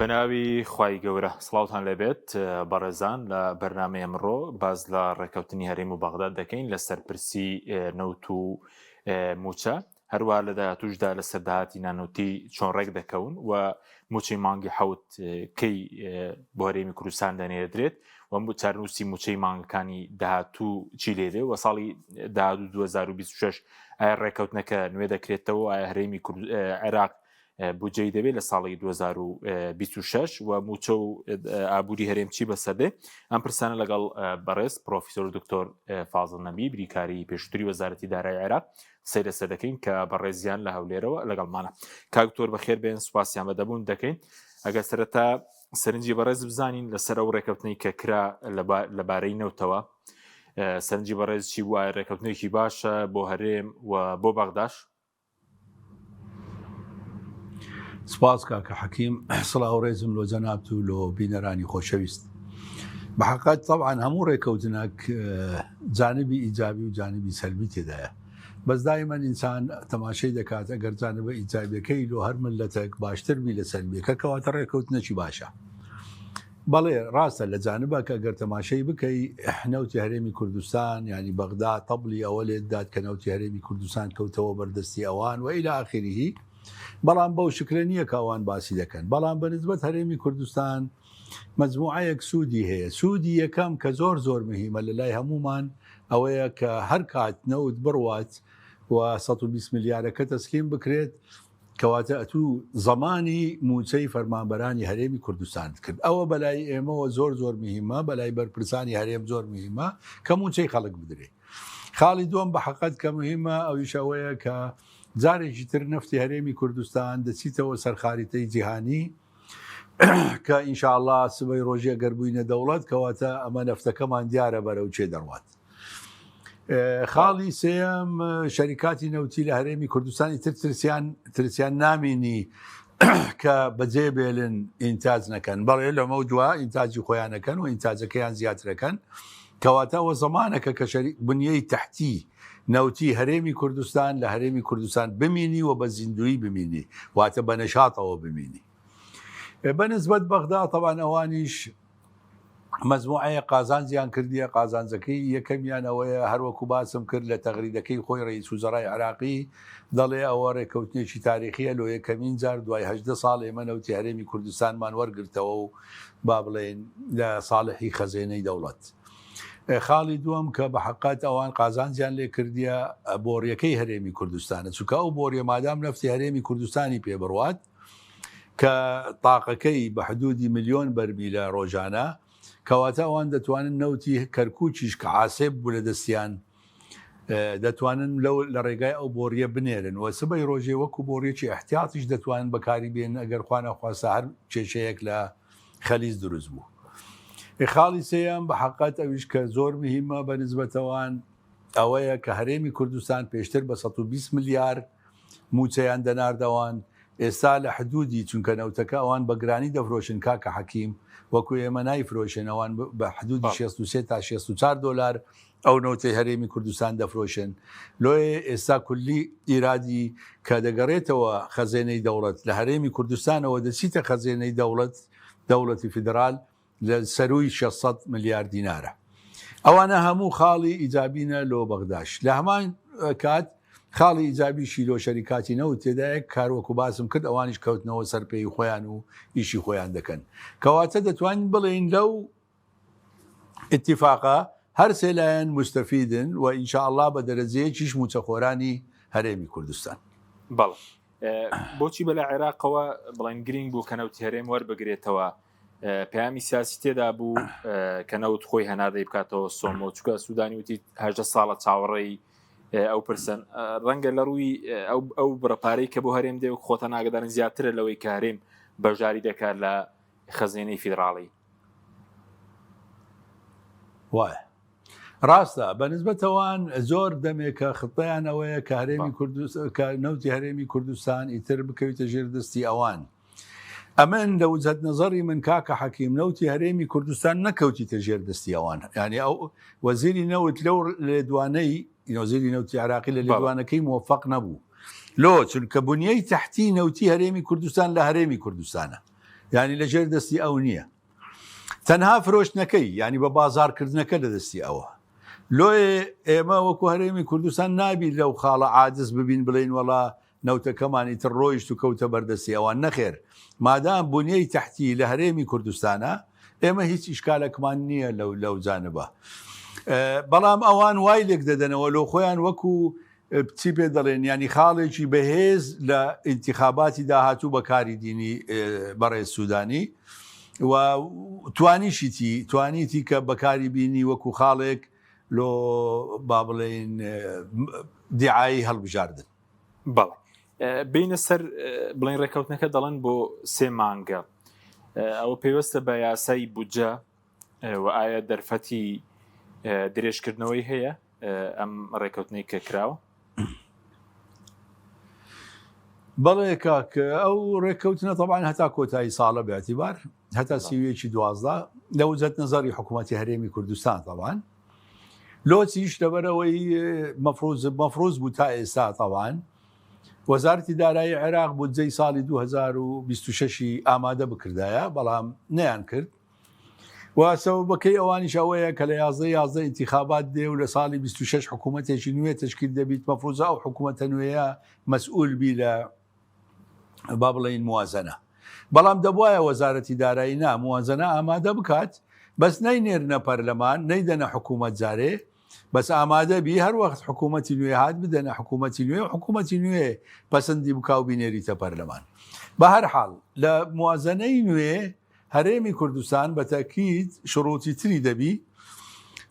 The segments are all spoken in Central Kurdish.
بەناوی خوای گەورە سڵاوتان لەبێت بەڕێزان لە بەرنامەی ئەمڕۆ باز لە ڕێکەوتنی هەرێم و بەغداد دەکەین لەسەر پرسی نەوت و موچە هەروە لە داهاتووشدا لە سەرداهاتی نانوتی چۆن ڕێک دەکەون و موچەی مانگی حەوت کەی بۆ هەرێمی کوردستان دەنێردرێت و بۆ چارنووسی موچەی مانگەکانی داهاتوو چی لێرێ و ساڵی داهاتوو 2026 ئایا ڕێکەوتنەکە نوێ دەکرێتەوە ئایا هەرێمی عێراق بودجەی دەبێت لە ساڵی 2026 و موچە و ئابووری هەرێم چی بەسەردێ ئەم پرسانە لەگەڵ بەڕێز پرۆفیسۆر دکتۆر فازڵ نەبی بریکاری پێشووتری وەزارەتی دارایی عێراق سەیرە سەر دەکەین کە بەڕێزیان لە هەولێرەوە لەگەڵمانە. کاکتۆر بەخێر بێن، سوپاسیان بەدەبوون دەکەین. ئەگەر سەرەتا سەرنجی بەڕێز بزانین لەسەر ئەو ڕێکەوتنەی کە کرا لەبارەی نەوتەوە، سەرنجی بەڕێز چی وایە؟ ڕێکەوتنێکی باشە بۆ هەرێم و بۆ بەغداش؟ سپاس کاکە حەکیم، سڵاو ڕێزم لۆ جەنابت و لۆ بینەرانی خۆشەویست. بەحقیقت طبعاً هەموو ڕێکەوتنێک جانبی ئیجابی و جانبی سەلبی تێدایە، بەس دایمەن ئینسان تەماشای دەکات ئەگەر جانبە ئیجابیەکەی لۆ هەر ملەتێک باشتر بی لە سەلبیەکە کەواتە ڕێکەوتنێکی باشە. بەڵێ ڕاستە لە جانبە کە ئەگەر تەماشای بکەی نەوتی هەرێمی کوردستان ینی بەغداد تەبڵی ئەوە لێت داد کە نەوتی هەرێمی کوردستان کەوتەوە بەردەستی ئەوان و ئیلا ئاخریه، بەڵام بەو شکرە نییە کاوان باسی دەکەن. بەڵام بەنسبەت هەرێمی کوردستان مەجموعەیەک سوودی هەیە. سوودی یەکەم کە زۆر مهمە لە لای هەمومان ئەوەیە کە هەر کات نەوت بڕوات و 120 ملیارەکە تەسلیم بکرێت کەواتە ئەتوو زەمانی موچەی فەرمانبەرانی هەرێمی کوردستان کرد. ئەوە بەلای ئێمەوە زۆر مهمە، بەلای بەرپرسانی هەرێم زۆر مهمە کە موچەی خەڵک بدرێت. خاڵی دووەم بە حەقەت کە مهمە ئەویش ئەوەیە کە جارێکی تر نفتی هەرێمی کوردستان دەچیتەوە سەر خاریتەی جیهانی کە ئینشاءالله سبەی ڕۆژێ گەربووینە دەوڵەت کەواتە ئەمە نەفتەکەمان دیارە بەرەو چێ دەڕوات. خاڵی سێم شەریکاتی نەوتی لە هەرێمی کوردستانی ترسیان نامینی کە بەجێ بێلن ئینتاج نەکەن، بەڵێ لەمە دووە ئینتاجی خۆیانەکەن و ئینتاجەکەیان زیاترەکەن، کەواتە ئەوە زەمانەکە کە بنیەی تەحتی نەوتی هەرێمی کوردستان لە هەرێمی کوردستان بمینی و بە زیندوی بمینی، واتە بە نەشاتەوە بمینی. بەنسبەت بەغدا طبعاً ئەوانیش مەجموعەیە قازانجیان کردیە. قازانجەکەی یەکەمیان ئەوەیە هەروەکو باسم کرد لە تەغریدەکەی خۆی ڕئیس وزەرای عێراقی دەڵێ ئەوە ڕێکەوتنێکی تاریخیە لۆ یەکەمین جار دوای 18 ساڵ ئێمە نەوتی هەرێمی کوردستانمان وەرگرتەوە و با بڵێن لە ساڵحی خەزێنەی دەوڵەت. خاڵی دووەم کە بە حقات ئەوان قازانجیان لێ کردیە بۆڕیەکەی هەرێمی کوردستانە، چونکە ئەو بۆڕیە مادام نەفتی هەرێمی کوردستانی پێبڕوات کە تاقەکەی بە حدودی ملیۆن بەرمیلە ڕۆژانە، کەواتە ئەوان دەتوانن نەوتی کەرکووچیش کە عاسێب بوو لە دەستیان دەتوانن لە ڕێگای ئەو بۆڕیە بنێرن و سبەی ڕۆژێ وەکو بۆڕێکی احتیاطیش دەتوانن بەکاری بێن ئەگەر خوانە خواستە هەر کێشەیەک لە خەلیز دروست بوو. خاڵی سێیان بە حقات ئەویش کە زۆر مهمە بەنسبەتەوان ئەوەیە کە هەرێمی کوردستان پێشتر بە 120 ملیار موچەیان دەناردەوان، ئێستا لە حدودی چونکە نەوتەکە ئەوان بە گرانی دەفرۆشن کاکە حەکیم، وەکو ئێمە نایفرۆشن، ئەوان بە حدودی 63 تا 64 دلار ئەو نەوتەی هەرێمی کوردستان دەفرۆشن. لۆیە ئێستا کولی ئیرادی کە دەگەڕێتەوە خەزێنەی دەوڵەت لە هەرێمی کوردستانەوە دەچیتە خەزێنەی دەوڵەتی فیدرال لە سەروی 600 ملیار دینارە. ئەوانە هەموو خاڵی ئیجابینە لۆ بەغداش. لە هەمان کات خاڵی ئیجابیشی لۆ شەریکاتی نەوت تێدایە کاروەکو باسم کرد ئەوانیش کەوتنەوە سەرپێی خۆیان و ئیشی خۆیان دەکەن، کەواتە دەتوانین بڵێن لەو ئیتیفاقە هەر سێلایەن مستەفیدن و ئینشاءالله بە دەرەجەیەکیش موچەخۆرانی هەرێمی کوردستان. بەڵێ بۆچی بەلە عێراقەوە بڵێن گرنگ بوو کە نەوتی هەرێم وەربگرێتەوە؟ پەیامی سیاسی تێدا بوو کە نەوت خۆی هەناردەی بکاتەوە سۆمۆ، چونکە سوودانی وتی 18 ساڵە چاوەڕێی ئەو پرسن ڕەنگە لە ڕووی ئەو بڕەپارەی کە بۆ هەرێم دێ و خۆتە ناگەدارن زیاترە لەوەی کە هەرێم بەژاری دەکات لە خەزێنەی فیدراڵی. وایە ڕاستە بەنسبەتەوەوان زۆر دەمێکە خڵپەیان ئەوەیە کە هەرێمی کە نەوتی هەرێمی کوردستان ئیتر بکەویتە ژێر دەستی ئەوان. ئەمن لە وجهت نظری من کاکە حەکیم نەوتی هەرێمی کوردستان نەکەوتیتە ژێر دەستی ئەوان، ینی ئەو وەزیری نەوت لەو لێدوانەی وەزیری نەوتی عێراقی لە لێدوانەکەی موفق نەبوو لۆ چونکە بنیەی تەحتی نەوتی هەرێمی کوردستان لە هەرێمی کوردستانە، ینی لەژێر دەستی ئەو نییە تەنها فرۆشتنەکەی ینی بە بازارکردنەکە لە دەستی ئەوە لۆیە ئێمە وەکو هەرێمی کوردستان نابی لەو خاڵە عاجز ببین بڵین وەڵا نەوتەکەمانی تر ڕۆیشت و کەوتە بەردەستی ئەوان نەخێر مادام بنیەی تەحتی لە هەرێمی کوردستانە ئێمە هیچ ئیشکالێکمان نییە لەو جانبە بەڵام ئەوان وای لێک دەدەنەوە لۆ خۆیان وەکو چی پێ دەڵێن ینی خاڵێکی بەهێز لە ئینتیخاباتی داهاتوو بەکاری دینی بەڕێز سوودانی و توانیتی کە بەکاری بینی وەکو خاڵێک لۆ با بڵێن دیعایی هەڵبژاردن بەڵ بینە سەر بڵین ڕێکەوتنەکە دەڵێن بۆ 3 مانگە ئەوە پێوەستە بە یاسای بودجە و ئایا دەرفەتی درێژکردنەوەی هەیە ئەم ڕێکەوتنەی کە کراوە بەڵێ کاکە ئەو ڕێککەوتنە طبعاان هەتا کۆتایی ساڵە بێتیبار هەتا سیوێکی 12 لە وزەت نەزاری حکوومەتی هەرێمی کوردستان طبعاان لۆچیش لەبەرەوەی مەفرۆز بوو تا ئێستا طبعاان وەزارەتی دارایی عێراق بودجەی ساڵی 2026 ئامادە بکردایە بەڵام نەیان کرد واسەوبەکەی ئەوانیش ئەوەیە کە لە 11 ئینتیخابات دێ و لە ساڵی 26 حکوومەتێکی نوێ تشکیل دەبیت مەفرۆزە ئەو حکوومەتە نوێیە مەسئول بی لە با بڵێن موازنە بەڵام دەبواە وەزارەتی دارایی نا موازنە ئامادە بکات بەس نەینێرنە پەرلەمان نەیدەنە حکوومەت جارێ بەس ئامادە بی هەر وەخت حکوومەتی نوێ هات بدەنە حکوومەتی نوێ حکوومەتی نوێ پەسەندی بکاو بینێریتە پەرلەمان بە هەر حاڵ لە موازنەی نوێ هەرێمی کوردستان بە تاکید شڕوتی تری دەبی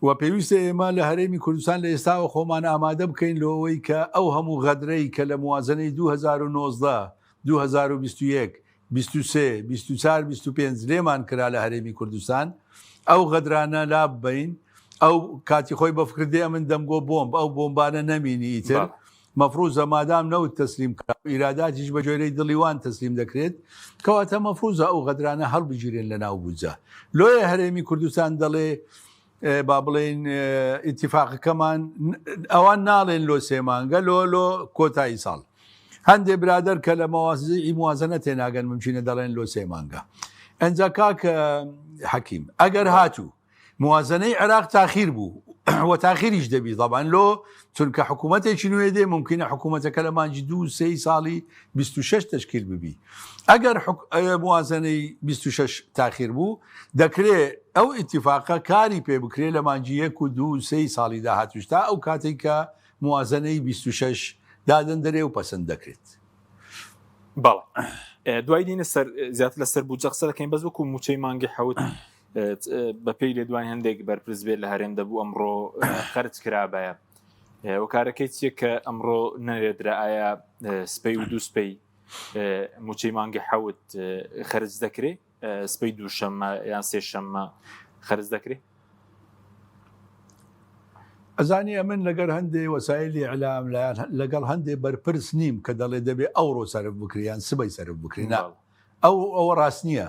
و پێویستە ئێمە لە هەرێمی کوردستان لە ئێستاوە خۆمان ئامادە بکەین لەوەی کە ئەو هەموو غەدرەی کە لە موازنەی 2019 2021 23 24 25 لێمان کرا لە هەرێمی کوردستان ئەو غەدرانە لا ببین ئەو کاتی خۆی بەفکردێ من دەمگۆ بۆمب ئەو بۆمبانە نەمینی ئیتر مەفروزە مادام نەوت تەسلیم ئیراداتیش بە جۆرەی دڵیوان تەسلیم دەکرێت کەواتە مەفروزە ئەو غەدرانە هەڵبگیرێن لە ناو بودجە لۆیە هەرێمی کوردستان دەڵێ با بڵێن ئیتیفاقەکەمان ئەوان ناڵێن لۆ 3 مانگە لۆ کۆتایی ساڵ هەندێ برادەر کە لە مەوازی موازنە تێناگەن ممکنە دەڵێن لۆ 3 مانگە ئەنجا کاکە حەکیم ئەگەر هاتوو موازنەی عێراق تاخیر بوو و تاخیریش دەبی طبعاً لۆ چونکە حکوومەتێکی نوێ دێ ممکنە حکوومەتەکە لە مانجی 2 ساڵی 26 تشکیل ببی ئەگەر موازنەی 26 تاخیر بوو دەکرێت ئەو ئیتیفاقە کاری پێ بکرێت لە مانجی 1 و 2 ساڵی داهاتوشتا ئەو کاتێک کە موازنەی 26 دادن دەرێ و پەسەند دەکرێت بەڵێ دوای دینە زیاتر لەسەر بودجە قسە دەکەین بەس وەکو موچەی مانگی حەوت بەپێی لێ دوای هەندێک بەرپرس بێت لە هەرێم دەبوو ئەمڕۆ خەرج کرابایە و کارەکەی چیە کە ئەمڕۆ نەرێدرا ئایا سپەی و دوو سپەی موچەی مانگی حەوت خەرج دەکرێت سپەی دووشەممە یان سێشەممە خەرج دەکرێت ئەزانیە من لەگەر هەندێ وەسایلی ئەعلام لەگەڵ هەندێ بەرپرس نیم کە دەڵێ دەبێ ئەوڕۆ سەرف بکریان سبەی سەرف بکرین ئەوە ڕاست نییە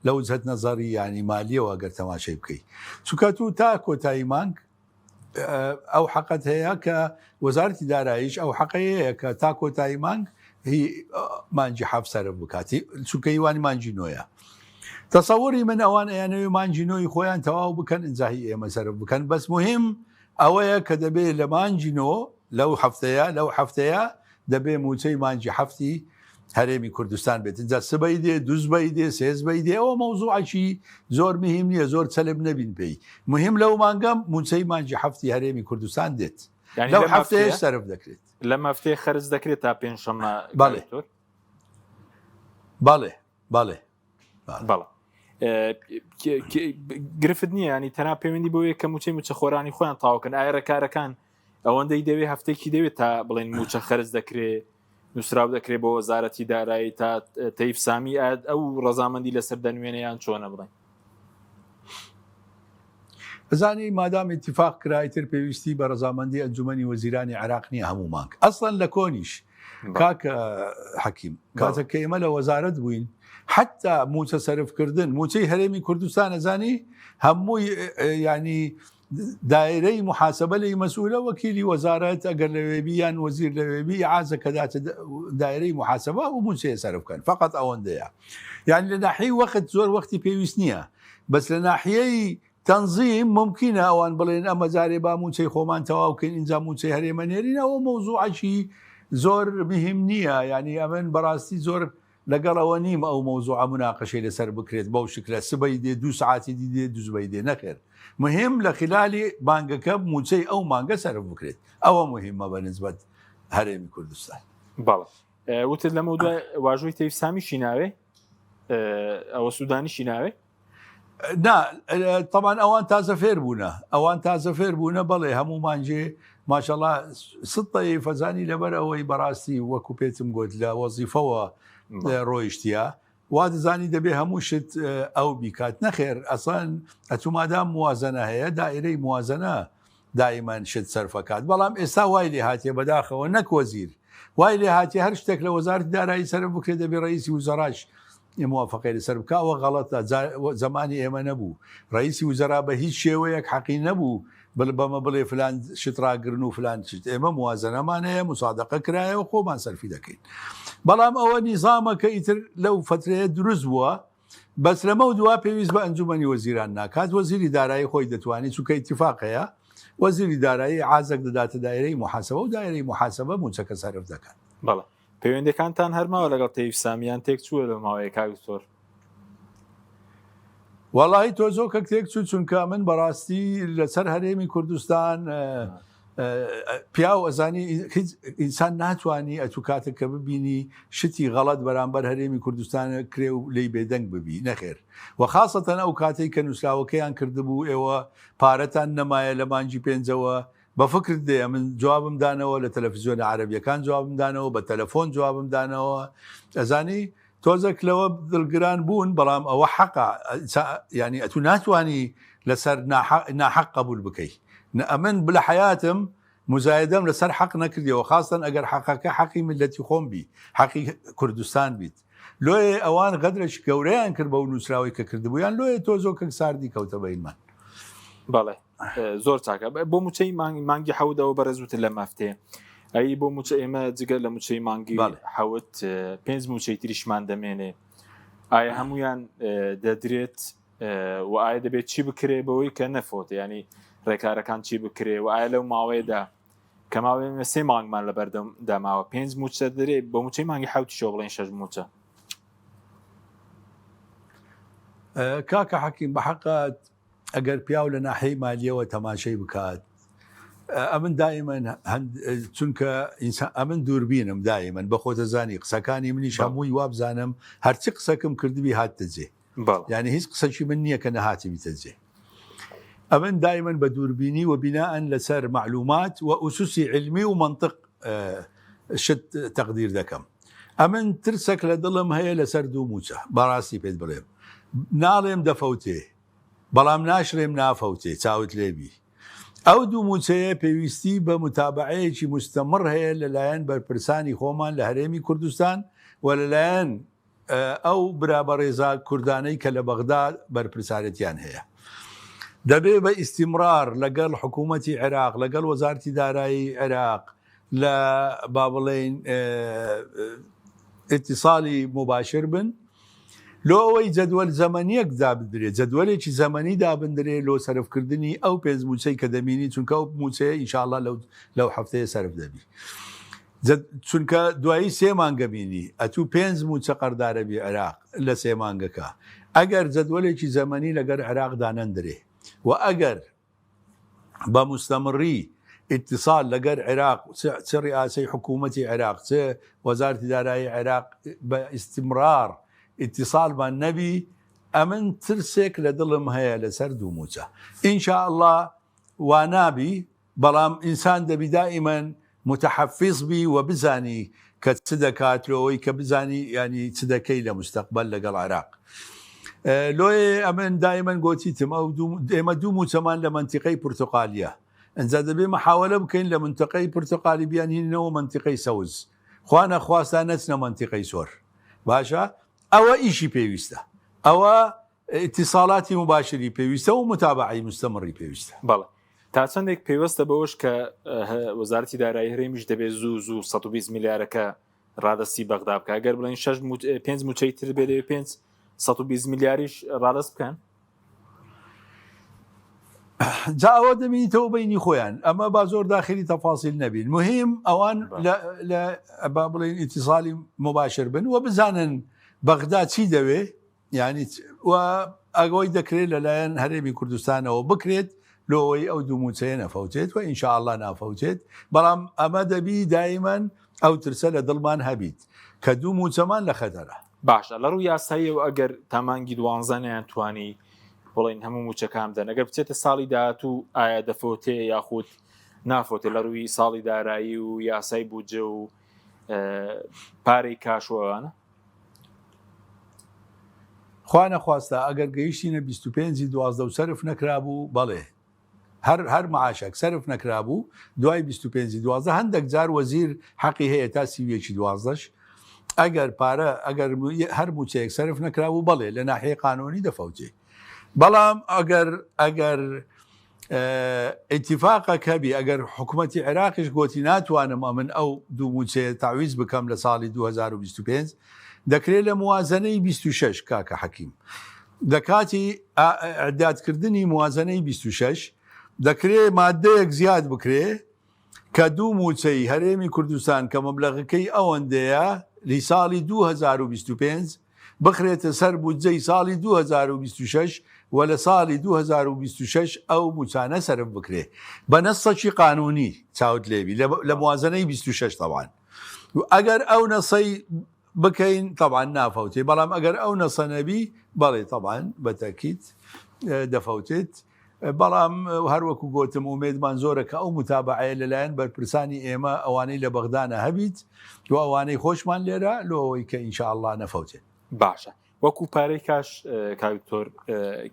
لە وجهت نەزەری ینی مالیەوە گەر تەماشای بکەیت چونکە تو تا کۆتایی مانگ ئەو حەقت هەیە کە وەزارەتی داراییش ئەو حەقەیەیە کە تا کۆتایی مانگ هی مانجی حەف سەرف بکاتی چونکە هیوانی مانجی نۆیە تەسەووری من ئەوان ئەیانەوێ مانجی نۆی خۆیان تەواو بکەن ئینجاهی ئێمە سەرف بکەن بەس مهم ئەوەیە کە دەبێت لە مانجی نۆ لەو هەفتەیە دەبێ موچەی مانجی هەفتی هەرێمی کوردستان بێت جا سبەی دێ دوزبەی دێ سێزبەی دێ ئەوە مەوزوعی زۆر مهم نییە زۆر چەلب نەبین پێی مهم لەو مانگەم موچەی مانجی هەفتی هەرێمی کوردستان دێت لەو هەفتەیە سەرف دەکرێت لە مەفتەیە خەرج دەکرێت تا پێنجشەممە بەڵێ گرفت نییە ینی تەنا پەیوەندی بۆیە کە موچەی موچە خۆرانی خۆیان تاوکەن ئایا ڕێکارەکان ئەوەندەی دەوێت هەفتێکی دەوێت تا بڵێن موچە خەرج دەکرێت نووسراو دەکرێت بۆ وەزارەتی دارایی تا تەیف سامی ئەو ڕەزامەندی لەسەر دەنوێنەیان چۆنە بڵێن بزانی مادام اتفاق کرایتر پێویستی بە ڕەزامەندی ئەنجومەنی وەزیرانی عێراق نییە هەموو مانگ ئەسڵەن لە کۆنیش کاکە حەکیم کاتەکە ئێمە لە وەزارەت بووین حتا موچە سەرفکردن موچەی هەرێمی کوردستان ئەزانی هەمووی ینی دائرەی محاسبە لی مەسئولە وەکیلی وەزارەت ئەگەر لەوێبی یان وەزیر لەوێبی عازە کە داتە دائرەی محاسبە و موچەیە سەرف بکەن فقط ئەوەندەیە یعنی لە ناحیەی وەخت زۆر وەختی پێویست نییە بەس لە ناحیەی تەنظیم ممکنە ئەوان بڵێن ئەمە جارێ با موچەی خۆمان تەواو بکەین ئینجا موچەی هەرێمەنێرین ئەوە مەوزوعەکی زۆر مهم نییە یعنی ئەمن بەڕاستی زۆر لەگەڵەوە نیم ئەو مەوزوعە مناقەشەی لەسەر بکرێت بەو شکلە سبەی دێ 2 ساعتی دیدێ دوزبەی دێ نەخێر مهم لە خلالی بانگەکە موچەی ئەو مانگە سەرف بکرێت ئەوە مهمە بە نسبەت هەرێمی کوردستان باڵ وتت لەمە دوای واژۆی تەوی سامیشی ناوێ ئەوە سوودانیشی ناوێ طبعا ئەوان تازە فێر بوونە بەڵێ هەمومانجێ ماشەڵا سڵی فەزانی لەبەر ئەوەی بەڕاستی وەکو پێتم گوت لە وەزیفەوە ڕۆیشتە وا دەزانی دەبێ هەموو شت ئەو بیکات نەخێر ئەسان ئەتومادام موازنە هەیە دائرەی موازنە دائیمان شت سەرفەکات بەڵام ئێستا وای لێ هاتیە بەداخەوە نەک وەزیر وای لێ هاتی هەر شتێک لە وەزارەتی دارایی سەرف بکرێت دەبێ ڕئیسی وزەراش موافقەی لەسەر بکەوە غەڵەتە زمانی ئێمە نەبوو ڕئیسی وزەرا بە هیچ شێوەیەک حەقی نەبوو بەمە بڵێ فلان شتراگرن و فلان شت ئێمە موازنەمان هەیە مسادقە کرایەوە خۆمان سەرفی دەکەین بەڵام ئەوە نیزامە کە ئیتر لەو فترەیە دروست بووە بەس لەمە دوا پێویست بە ئەنجومەنی وەزیران ناکات وەزیری دارایی خۆی دەتوانێت چونکە ئیتیفاق هەیە وەزیری دارایی عازێک دەداتە دایرەی محاسبە و دایرەی محاسبە موچەکە سەرف دەکات بەڵێ پەیوەندەکانتان هەرماوە لەگەڵ تەیف سامیان تێک چووە لە ماوەیە کاکتۆر وەڵی تۆ زۆ کە تێک چوو چونکە من بەڕاستی لەسەر هەرێمی کوردستان پیا و ئەزانی ئینسان ناتوانانی ئەتو کاتێک کە ببینی شتی غەڵەت بەرامبەر هەرێمی کوردستانە کرێ و لی بێدەنگ ببی نەخێر وەخاسەتەن ئەو کاتێک کە نووسراوەکەیان کردبوو ئێوە پارەتان نەمایە لە مانجی پێنجەوە بە فکرت دێ من جوابم دانەوە لە تەلەڤیزیۆنە عەرەبیەکان جوابم دانەوە بە تەلەفۆن جوابم دانەوە ئەزانی تۆزێک لەوە دڵگران بوون بەڵام ئەوە حەقا ینی ئەتو ناتوانانی لەسەر ناحەق قبول بکەیت ئەمن بلە حیاتم مزایدەم لەسەر حەق نەکردیەوە خاستن ئەگەر حەقەکە حەقی ملەتی خۆم بی حەقی کوردستان بیت لۆیە ئەوان غەدرێک گەورەیان کرد بە و نووسراوی کە کردبوویان لۆیە تۆ زۆ کە ساردی کەوتە بەینمان بەڵێ زۆر چاکە بۆ موچەی مانگی حەودەوە بەرەزوتر لە مافتەیە ئەی بۆ موچە ئێمە جگە لە موچەی مانگی حەوت 5 موچەی تریشمان دەمێنێ ئایا هەمویان دەدرێت و ئایا دەبێت چی بکرێ بەوەی کە نەفۆت ینی ڕێکارەکان چی بکرێ و ئایا لەو ماوەیەدا کە ماوەیە 3 مانگمان لە بەردەماوە 5 موچە دەرێ بۆ موچەی مانگی حەوتی شۆ بڵێن 6 موچە کاکە حەکیم بە حەقات ئەگەر پیاو لە ناحەی مالیەوە تەماشەی بکات ئەمن دائیمەن چونکە ئەمن دووربینم دائیمەن بە خۆتەزانی قسەکانی منیش هەمووی وابزانم هەرچی قسەکەم کردبی هاتەجێ یعنی هیچ قسەکی من نییە کە نەهاتی بیتەجێ ئەمن دائیمەن بە دووربینی و بیناءن لەسەر معلومات و ئوسوسی علمی و منطق شت تەقدیر دەکەم ئەمن ترسێک لە دڵم هەیە لەسەر 2 موچە بەڕاستی پێت بڵێم ناڵێم دەفەوتێ بەڵام ناشرێم نافەوتێ چاوت لێبی ئەو 2 موچەیە پێویستی بە متابعەیەکی مستەمر هەیە لەلایەن بەرپرسانی خۆمان لە هەرێمی کوردستان و لەلایەن ئەو برابەڕێزا کوردانەی کە لە بەغدا بەرپرسارەتیان هەیە دەبێ بە ئیستیمرار لەگەڵ حکوومەتی عێراق لەگەڵ وەزارەتی دارایی عێراق لە با بڵێن ئیتیصالی مباشر بن لۆ ئەوەی جەدوەل زەمەنیەک دابدرێت جەدوەلێکی زەمەنی دابدرێت لۆ سەرفکردنی ئەو 5 موچەی کە دەمینی چونکە ئەو موچەیە ئینشاءالله لەو هەفتەیە سەرف دەبی چونکە دوایی 3 مانگە بینی ئەتوو 5 موچە قەردارە بی عێراق لە 3 مانگەکە ئەگەر جەدوەلێکی زەمەنی لەگەر عێراق دانەندرێ و ئەگەر بە مستەمڕی ئیتیصال لەگەر عێراق چ ڕیاسی حکوومەتی عێراق چ وەزارەتی دارایی عێراق بە ئیستیمرار ئیتیصالمان نەبی ئەمن ترسێک لە دڵم هەیە لەسەر 2 موچە ئینشاءالله وانابی بەڵام ئینسان دەبی دائیمەن متحفظ بی و بزانی کە چ دەکاتەوەی کە بزانی ینی چ دەکەی لە مستەقبل لەگەڵ عێراق لۆیە ئەمن دائیمەن گۆتیتم ئێمە 2 موچەمان لە منتیقەی پورتوقالیە ئەنجا دەبێ مەحاولە بکەین لە منتیقەی پورتوقالی بیانهینەوە منتیقەی سەوز خوا نەخواستە نەچنە منتیقەی سۆر باشە ئەوە ئیشی پێویستە ئەوە ئیتیصالاتی مباشری پێویستە و متابعی مستەمڕی پێویستە بەڵێ تا چندێک پێوەستە بەوەش کە وەزارەتی دارایی هەرێمیش دەبێت زوو 120 میلیارەکە ڕادستی بەغدا بکە ئەگەر بڵین 5 موچەی تر بێ لێ 520 میلیاریش ڕادست بکەن جاوە دەبینیتەوە بینی خۆیان ئەمە با زۆر داخلی تەفاسیل نەبین مهم ئەوان لە با بڵین ئیتیصالی مباشر بن و بزانن بەغدا چی دەوێ یعنی و ئەگەوەی دەکرێت لەلایەن هەرێمی کوردستانەوە بکرێت لەوەی ئەو دوو موچەیە نەفەوتێت و ئینشاءالله نافەوتێت بەڵام ئەمە دەبی دایمەن ئەو ترسە لە دڵمان هەبیت کە دوو موچەمان لە خەتەرە باشە لە ڕوو یاساییەوە ئەگەر تامانگی 12 نەیانتوانی بڵین هەموو موچەکان بدەن ئەگەر بچێتە ساڵی داهاتوو ئایا دەفەوتێ یاخود نافۆتێ لە ڕووی ساڵی دارایی و یاسای بودجە و پارەی کاشوەوانە خوا نەخواستە ئەگەر گەیشتینە 25 دوازدە و سەرف نەکرابوو بەڵێ هەر معاشێک سەرف نەکرابوو دوای 25 دوازدە هەندێک جار وەزیر حەقی هەیە تا سیویەکی دوازدەش ئەگەر پارە ئەگەر هەر موچەیەک سەرف نەکراوە بەڵێ لە ناحیەی قانونی دەفەوتێ بەڵام ئەگەر ئیتیفاقەک هەبی ئەگەر حکوومەتی عێراقیش گوتی ناتوانم ئەمن ئەو دوو موچەیە تاویز بکەم لە ساڵی 2025 دەکرێت لە موازنەی 26 کاکە حەکیم دەکاتی ئەعدادکردنی موازنەی 26 دەکرێت مادەیەک زیاد بکرێ کە دوو موچەی هەرێمی کوردستان کە مەبلەغەکەی ئەوەندەیە لی ساڵی 2025 بخرێتە سەر بودجەی ساڵی 2026 و لە ساڵی 2026 ئەو موچانە سەرف بکرێ بە نەسەکی قانونی چاوت لێبی لە موازنەی 26 طبعاً ئەگەر ئەو نەسەی بکەین طبعاً نافەوتێ بەڵام ئەگەر ئەو نەسە نەبی بەڵێ طبعاً بەتەکیت دەفەوتێت بەڵام هەروەکو گوتم ئومێدمان زۆرە کە ئەو متابعەیە لەلایەن بەرپرسانی ئێمە ئەوانەی لە بەغدانە هەبیت و ئەوانەی خۆشمان لێرە لەوەی کە ئینشاءالله نەفەوتێت باشە وەکو پارەی کاش کاکتۆر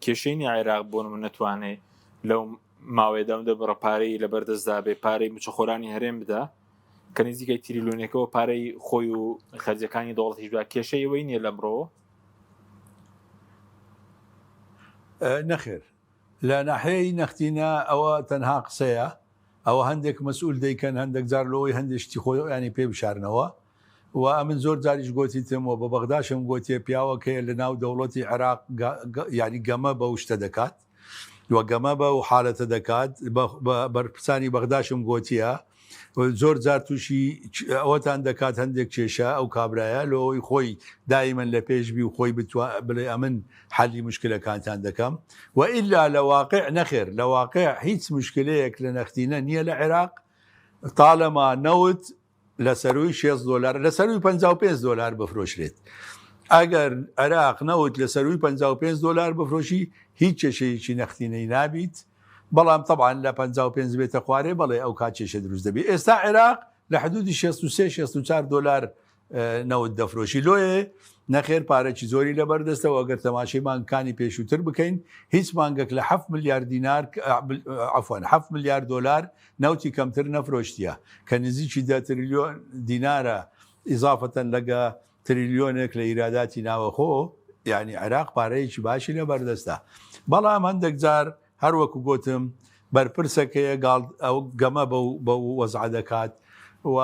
کێشەی عێراق بۆ من نتوانێت لەو ماوەیەدام دەبڕە پارەی لە بەردەستدا بێ پارەی موچەخۆرانی هەرێم بدا کە نزیکەی تریلیۆنێکەوە پارەی خۆی و خەرجەکانی دەوڵەتیش بدا کێشەیەوەی نییە لەمڕۆ نەخێر لە ناحەیەی نەختینە ئەوە تەنها قسەیە ئەوە هەندێک مەسئول دەیکەن هەندێک جار لەوەی هەندێشتی خۆی ینی پێ بشارنەوە و ئەمن زۆر جاریش گوتیتمەوە بە بەغداشم گوتێ پیاوەکەیە لە ناو دەوڵەتی عێراق ینی گەمە بە شتە دەکات وە گەمە بە و حالەتە دەکات بەرپرسانی بەغداشم گوتیە زۆر جار تووشی ئەوەتان دەکات هەندێک کێشە ئەو کابرایە لەوەی خۆی دایمەن لە پێشبی و خۆی بڵێ ئەمن حەلی مشکلەکانتان دەکەم و ئیلا لە واقع نەخێر لە واقع هیچ مشکلەیەک لە نەختینە نییە لە عێراق تاالەما نەوت لە سەروی $6 لە سەروی $55 بفرۆشرێت ئەگەر عێراق نەوت لە سەروی $55 بفرۆشی هیچ کێشەیەکی نەختینەی نابیت بەڵام طبعاً لە 55 بێتە خوارێ بەڵێ ئەو کاتێشە دروست دەبێت ئێستا عێراق لە حدودی $63-64 نەوت دەفرۆشی لۆیە نەخێر پارێکی زۆری لەبەردەستەوە ئەگەر تەماشەیمانکانی پێشووتر بکەین هیچ مانگەک لە 7 ملیار دینار عفوان 7 ملیار دلار نەوتی کەمتر نەفرۆشتیە کە نزیکی 10 تریلیۆن دینارە ئیزافەتەن لەگە تریلیۆنێک لە ئیراداتی ناوەخۆ یعنی عێراق پارەیەکی باشی لەبەردەستە بەڵام هەندێک جار هەروەکو گوتم بەرپرسەکەیە ئەو گەمە بە وەزع دەکات و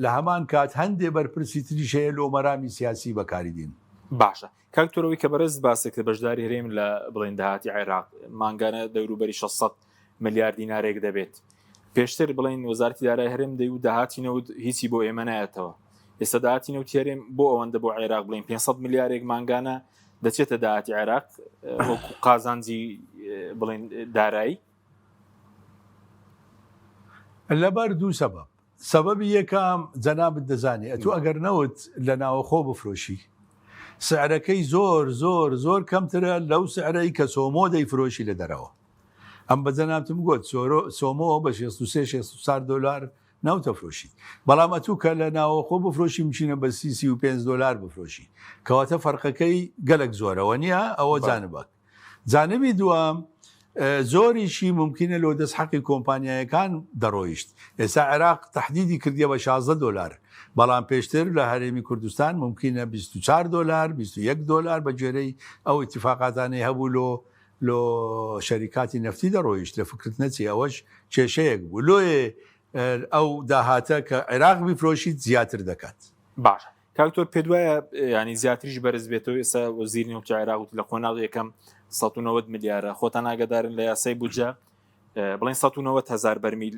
لە هەمان کات هەندێ بەرپرسی تریشەیە لۆ مەرامی سیاسی بەکاریدین باشە کاکتۆرەوەی کە بەرز باسێکتە بەشداری هەرێم لە بڵێن داهاتی عێراق مانگانە دەوروبەری 600 ملیار دینارێک دەبێت پێشتر بڵێن وەزارەتی دارایی هەرێم دەی و داهاتی نەوت هیچی بۆ ئێمە نایەتەوە ئێستا داهاتی نەوتی هەرێم بۆ ئەوەندە بۆ عێراق بڵێن 500 ملیارێک مانگانە دەچێتە داهاتی عێراق وەکو قازانجی بڵێن دارایی لەبەر دوو سەبەب سەبەبی یەکەم جەنابت دەزانێ ئەتو ئەگەر نەوت لە ناوەخۆ بفرۆشی سعرەکەی زۆر کەمترە لەو سعرەی کە سۆمۆ دەیفرۆشی لە دەرەوە ئەم بە جەنابتم گوت سۆمۆ بە $63-64 ناوتە فرۆشی بەڵام ئەتوو کە لە ناوەخۆ بفرۆشی بچینە بە $35 بفرۆشی کەواتە فەرقەکەی گەلک زۆرەوە نییە ئەوە جانبک جانبی دووەم زۆریشی ممکنە لۆ دەست حەقی کۆمپانیایەکان دەڕۆیشت ئێستا عێراق تەحدیدی کردیە بە $16 بەڵام پێشتر لە هەرێمی کوردستان ممکنە $24 $21 بە گوێرەی ئەو ئیتیفاقاتانەی هەبوو لۆ لۆ شەریکاتی نەفتی دەڕۆیشت لە فکرت نەچی ئەوەش کێشەیەک بوو لۆیە ئەو داهاتە کە عێراق بیفرۆشیت زیاتر دەکات. باش کاکتۆر پێ وایە ینی زیاتریش بەرز بێتەوە ئێستا وەزیری نێوچە عێراق وتی لە خۆناغ یەکەم 190 میلیارە خۆتان ئاگادارن لە یاسای بودجە بڵین 190,000 بەرمیل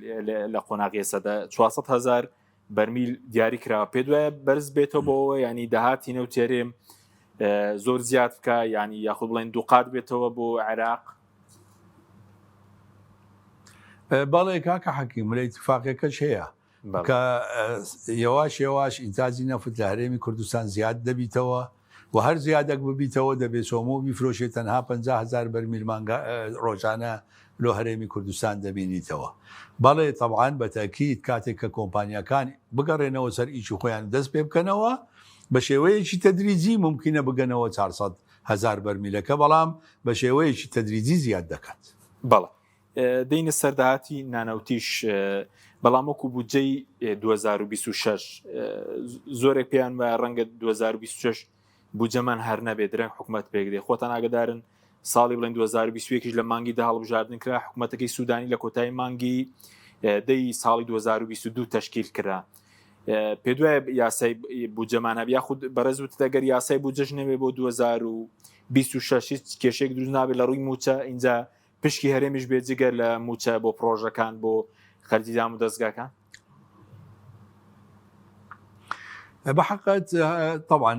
لە قۆناغی ئێستادا 400,000 بەرمیل دیاری کراوە پێ وایە بەرز بێتەوە بۆەوە ینی داهاتی نەوتێرێ زۆر زیاد بکە ینی یاخود بڵین دووقات بێتەوە بۆ عێراق. بەڵێ کاکە حەکیم لە ئیتفاقیەکەش هەیە کە یەواش ئینتاجی نەفت لە هەرێمی کوردستان زیاد دەبیتەوە و هەر زیادەك ببیتەوە دەبێت سۆمۆ بیفرۆشێت تەنها 50,000 بەرمیل ڕۆژانە لۆ هەرێمی کوردستان دەبینیتەوە. بەڵێ تەبعاان بەتەکیید کاتێک کە کۆمپانیەکان بگەڕێنەوە سەر ئیچی خۆیان دەست پێ بکەنەوە بە شێوەیەکی تەدریجی ممکنە بگەنەوە 400,000 بەرمیلەکە بەڵام بە شێوەیەکی تەدریجی زیاد دەکات. بەڵێ دەینە سەرداهاتی نانەوتیش بەڵام وەکو بودجەی 2026 زۆرێک پێیان وایە ڕەنگە 2026 بودجەمان هەر نەبێت درەنگ حکوومەت پێکدێ خۆتان ئاگدارن ساڵی بڵین 2021 لە مانگی دا هەڵبژاردن کرا حکوومەتەکەی سوودانی لە کۆتایی مانگی دەی ساڵی 2022 تەشکیل کرا پێ وایە یاسای بودجەمانە یاخود بەرەزوت دەگەر یاسای بودجەش نەبێ بۆ 2026 کێشێک دروست نابێت لە ڕووی موچە اینجا پشکی هەرێمیش بێت جگەر لە موچە بۆ پرۆژەکان بۆ خەرجیدان و دەستگاکان. بەحقت طبعاً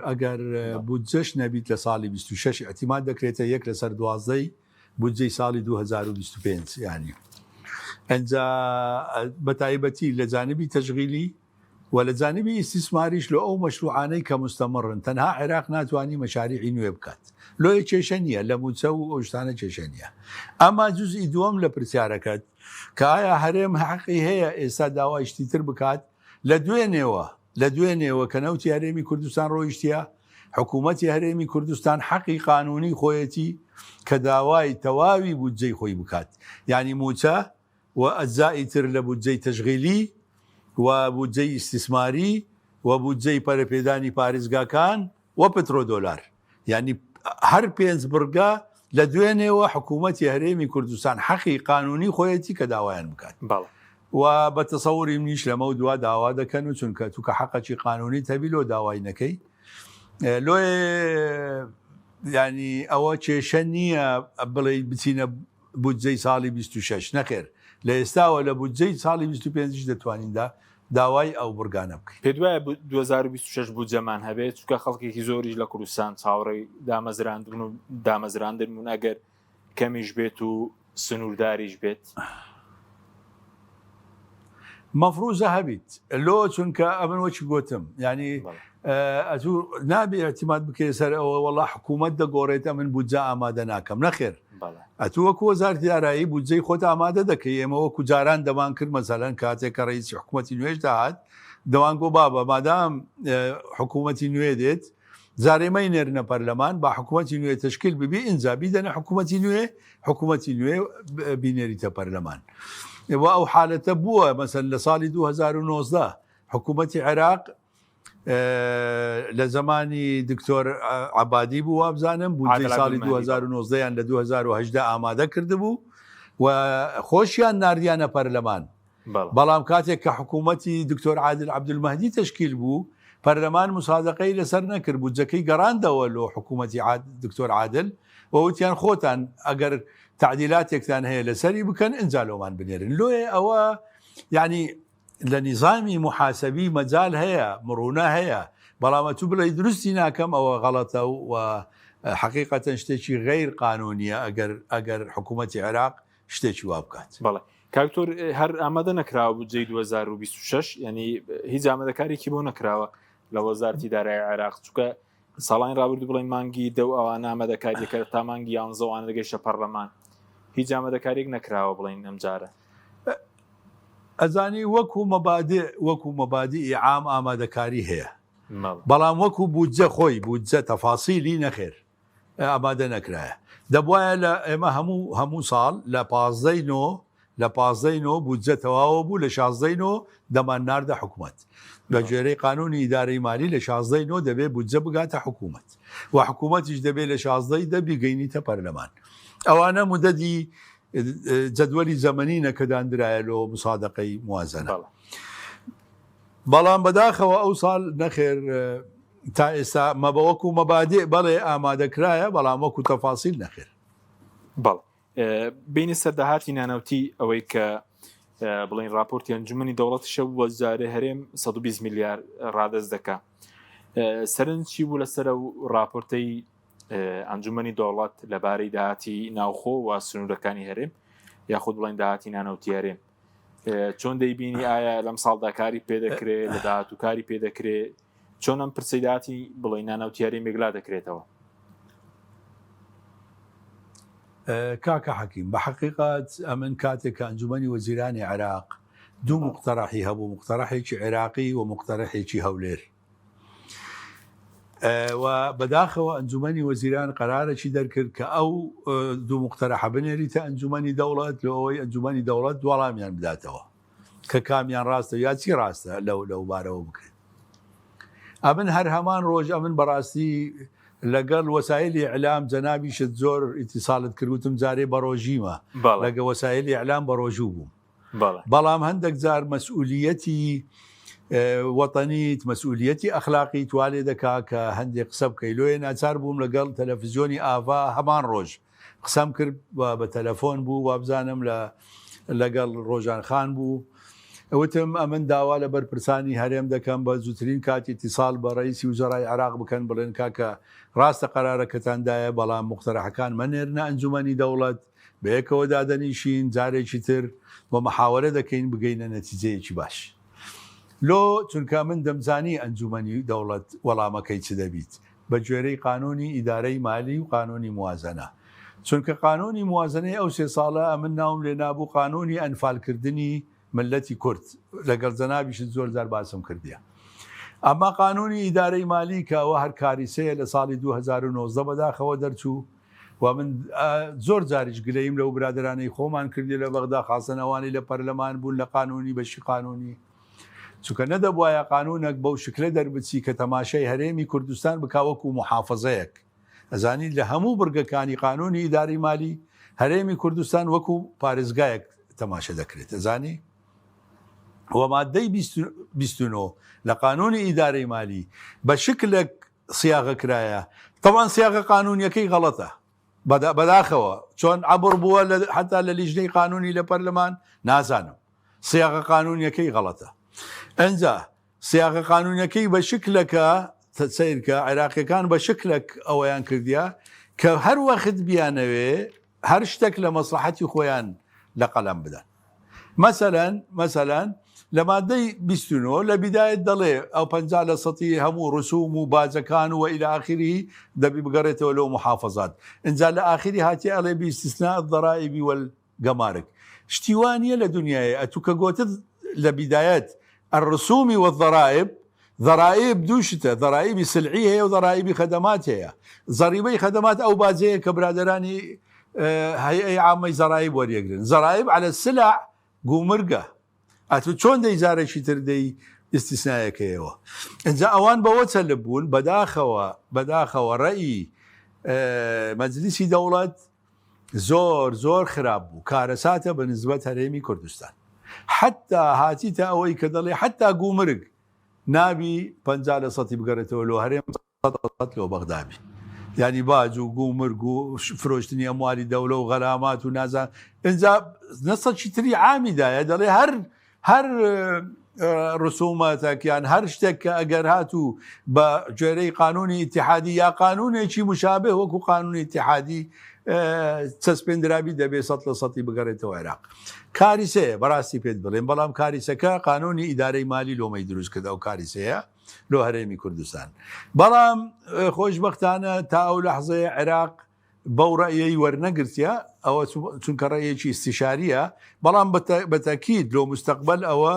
ئەگەر بودجەش نەبیت لە ساڵی 26 احتیمال دەکرێتە 1 لەسەر 12 بودجەی ساڵی 2025 ینی ئەنجا بەتایبەتی لە جانبی تەشغیلی و لە جانبی ئیستیسماریش لە ئەو مەشروعانەی کە مستەمڕن تەنها عێراق ناتوانانی مەشاریعی نوێ بکات لۆیە کێشە نییە لە موچە و ئەوشتانە کێشە نییە. ئەما جوزئی دووەم لە پرسیارەکەت کە ئایا هەرێم حەقی هەیە ئێستا داوای شتیتر بکات لە دوێنێوە کە نەوتی هەرێمی کوردستان ڕۆیشتە حکوومەتی هەرێمی کوردستان حەقی قانونی خۆیەتی کە داوای تەواوی بودجەی خۆی بکات ینی موچە و ئەجزایی تر لە بودجەی تەشغیلی و بودجەی ئیستیسماری و بودجەی پەرەپێدانی پارێزگاکان و پترۆدۆلار ینی هەر 5 بڕگە لە دوێنێوە حکوومەتی هەرێمی کوردستان حەقی قانونی خۆیەتی کە داوایان بکات و بە تەسەوری منیش لەمە دوا داوا دەکەن و چونکە توکە حەقەکی قانونی تەبی لۆ داوای نەکەی لۆێ ینی ئەوە کێشە نییە بڵێ بچینە بودجەی ساڵی 26 نەخێر لە ئێستاوە لە بودجەی ساڵی 25 دەتوانیندا داوای ئەو بورگانە بکەین. پێ وایە 2026 بودجەمان هەبێت چونکە خەڵکێکی زۆریش لە کوردستان چاوەڕێی دامەزراندن و دامەزراندن ئەگەر کەمیش بێت و سنوورداریش بێت مەفروزە هەبیت لۆ چونکە ئەمن وەکی گوتم ینی ئەتوو نابێ ئەتیمات بکەێ سەر ئەوە وەڵا حکوومەت دەگۆڕێتە من بودجە ئامادە ناکەم نەخێر ئەتوو وەکو وەزارەتی دارایی بودجەی خۆت ئامادە دەکەی ئێمە وەکو جاران دەمان کرد مەسەلەن کاتێک کە ڕئیسی حکوومەتی نوێژ داهات دەوان گۆ بابە مادام حکوومەتی نوێ دێت زارێمەی نێرنە پەرلەمان با حکوومەتی نوێ تشکیل ببی ئینجا بیدەنە حکوومەتی نوێ بینێریتە پەرلەمان و ئەو حالەتە بووە مەسەن لە ساڵی 2019 حکوومەتی عێراق لە زمانی دکتۆر عەبادی بوو وابزانم بودجەی ساڵی 2019 یان لە 2010 ئامادە کردبوو و خۆشیان ناردیانە پەرلەمان بەڵام کاتێک کە حکوومەتی دکتۆر عادل عەبدولمەهدی تشکیل بوو پەرلەمان مسادقەی لەسەر نەکرد بودجەکەی گەڕاندەوە لۆ حکوومەتی دکتۆر عادل ووتیان خۆتان ئەگەر تعدیلاتێکتان هەیە لەسەری بکەن ئینجا لۆمان بنێرن لۆیە ئەوە یعنی لە نیزامی محاسبی مەجال هەیە مڕوونە هەیە بەڵامە تو بڵێ درستی ناکەم ئەوە غەڵەتە و حقیقەتەن شتێکی غیر قانونیە ئەگەر حکوومەتی عێراق شتێکی وا بکات. بەڵێ کاکتۆر هەر ئامادە نەکراوە بودجەی 2026 ینی هیچ ئامادەکارێکی بۆ نەکراوە لە وەزارەتی دارایی عێراق چونکە ساڵانی ڕابردوو بڵێن مانگی دە ئەوانە ئامادەکاریەکە تا مانگی 11 دەگەیشتە پەرلەمان هیچ ئامادەکارێک نەکراوە بڵین ئەمجارە ئەزانی وەکو مەبادی عام ئامادەکاری هەیە بەڵام وەکو بودجە خۆی بودجە تەفاسیلی نەخێر ئامادە نەکرایە دەبواە لە ئێمە هەموو ساڵ لە 15 بودجە تەواوە بوو لە 16 دەمان ناردە حکوومەت بە جێرەی قانونی ئیدارەی مالی لە 16 دەبێت بودجە بگاتە حکوومەت و حکوومەتیش دەبێت لە 16 دەبیگەینیتە پەرلەمان. ئەوانە مدەدی جدولی زەمەنی نەکەدانرایە لۆ مسادقەی موازنە. بەڵام بەداخەوە ئەو ساڵ نەخێر تا ئێستا مەبەوەکو مەبادێ بەڵێ ئامادەکرایە، بەڵام وەکو تەفاسیل نەخێر. بەڵ بینی سەرداهاتی نانەوتی ئەوەی کە بڵین راپۆرتی ئەنجومەنی دەوڵەتی شەو وەزارە هەرێم 120 میلیارد ڕادەست دەکات. سەرنج چی بوو لەسەر و راپۆرتەی ئەنجومەنی دەوڵەت لەبارەی داهاتی ناوخۆ و سنوورەکانی هەرێم یاخود بڵین داهاتی نانەوتی هەرێم چۆن دەیبینی؟ ئایا لەم ساڵدا کاری پێدەکرێت لە داهاتووکاری پێدەکرێت؟ چۆن ئەم پرسەی داهاتی بڵین نانەوتی هەرێمێکلا دەکرێتەوە؟ کاکە حەکیم بە حەقیقەت ئەمن کاتێک کە ئەنجومەنی وەزیرانی عێراق دوو مقتەرەحی هەبوو، مقتەرەحێکی عێراقی و مقتەرەحێکی هەولێر، و بەداخەوە ئەنجومەنی وەزیران قەرارێکی دەرکرد کە ئەو دوو مقتەرەحە بنێریتە ئەنجومەنی دەوڵەت لەوەی ئەنجومەنی دەوڵەت وەڵامیان بداتەوە کە کامیان ڕاستە یا چی ڕاستە لەو بارەوە بکرێت. ئەمن هەر هەمان ڕۆژ ئەمن بەڕاستی لەگەڵ وەسایلی ئیعلام جەنابیشت زۆر ئیتیساڵت کردوتم جارێ بەڕۆژیمە لەگە وەسایلی ئیعلام بەڕۆژوو بووم، بەڵام هەندێک جار مەسئولیەتی وەتەنیت مەسئولیەتی ئەخلاقی توالێ دەکا کە هەندێک قسە بکەیلۆیە ناچار بووم لەگەڵ تەلەڤیزیۆنی ئاوا هەمان ڕۆژ قسەم کرد بە تەلەفۆن بوو وابزانم لەگەڵ ڕۆژان خان بوو، ئەوتم ئەمن داوا لە بەرپرسانی هەرێم دەکەم بە زووترین کاتی ئیتیساڵ بە ڕئیسی وزەرای عێراق بکەن بڵێن کاکە ڕاستە قەرارەکەتاندایە بەڵام مقتەرەحەکان مەنێرنە ئەنجومەنی دەوڵەت بەیەکەوە دادەنیشین جارێکی تر بە محاوەرە دەکەین بگەینە نەتیجەیەکی باش. لۆ چونکە من دەمزانی ئەنجومەنی دەوڵەت وەڵامەکەی چ دەبیت بە گوێرەی قانونی ئیدارەی مالی و قانونی موازنە، چونکە قانونی موازنەی ئەو 3 ساڵە ئەمن ناوم لێ نابوو قانونی ئەنفالکردنی ملەتی کورد لەگەڵ جەنابیشت زۆر جار باسم کردیە. ئەمما قانونی ئیدارەی مالی کە ئەوە هەر کاریسەیە لە ساڵی 2019 بەداخەوە دەرچوو و من زۆر جاریش گلەیم لەو برادرانەی خۆمان کردی لە بەغدا خاستنەوانی لە پەرلەمان بوون لە قانونی بەشی قانونی، چونکە نەدەبوایە قانونێک بەو شکلە دەربچی کە تەماشای هەرێمی کوردستان بکاوەکو محافظەیەک. ئەزانیت لە هەموو بڕگەکانی قانونی ئیداری مالی هەرێمی کوردستان وەکو پارێزگایەک تەماشە دەکرێت. ئەزانی و مادەی 29 لە قانونی ئیدارەی مالی بە شکلێک سیاغە کرایە. طبعاً سیاغە قانونیەکەی غەڵەتە بەداخەوە چۆن عەبڕ بووە حتا لە لیژنەی قانونی لە پەرلەمان نازانم، سیاغە قانونیەکەی غەڵەتە. ئەنجا سیاغە قانونیەکەی بە شکلەکە سیرکە عێراقیەکان بە شکلێک ئەوەیان کردیا کە هەر وەخت بیانەوێ هەر شتێک لە مەسلحەتی خۆیان لە قەڵەم بدەن. مەسەلەن لە مادەی 29 لە بیدایت دەڵێ ئەو 50% هەموو ڕسوم و باجەکان و إلى آخره دەبی بگەڕێتەوە لەو محافظات. ئینجا لە ئاخری هاتی ئەڵێ باستثناء الضرائب والجمارك. شتیوانیە لە دنیاە ئەتو کە گوتت لە بیدایەت الرسوم والضرائب، ضرائب دووشتە، ضرائبی سلعی هەیە و ضرائبی خەدەمات هەیە. ضریبەی خەدەمات ئەو باجەیە کە برادرانی هەیئەی عامەی ضرائب وەریەگرن. ضرائب على السلع گومرگە، ئەتو چۆن دەیزارێکی تر دەی ئیستیسنایەکەیەوە. ئەنجا ئەوان بەوە چەلب بوون بەداخەوە ڕەئی مەجلیسی دەوڵەت زۆر خراپ بوو، کارەساتە بە نسبەت هەرێمی کوردستان. حتا هاتیتە ئەوەی کە دەڵێ حتا گومرگ نابی 50% بگەڕێتەوە لۆ هەرێم لۆ بەغدابی، یعنی باج و گومرگ و فرۆشتنی ئەموالی دەوڵە و غەرامات و نازان. ئەنجا نەسەکی تری عامیدایە دەڵێ هەر ڕسومەتێکیان هەر شتێک کە ئەگەر هاتوو بە گوێرەی قانونی ئیتیحادی یا قانونێکی مشابه وەکو قانونی ئیتیحادی چەسپێنرابی دەبێ 100% بگەڕێتەوە عێراق. کاریسەیە بەڕاستی پێت بڵێن، بەڵام کاریسەکە قانونی ئیدارەی مالی لۆمەی دروست کرد ئەو کاریسەیە لۆ هەرێمی کوردستان. بەڵام خۆشبەختانە تا ئەو لەحزەیە عێراق بەو ڕەیەی وەرنەگرتیە، ئەوە چونکە ڕەیەکی استیشاریە، بەڵام بەتەکید لۆ مستەقبل ئەوە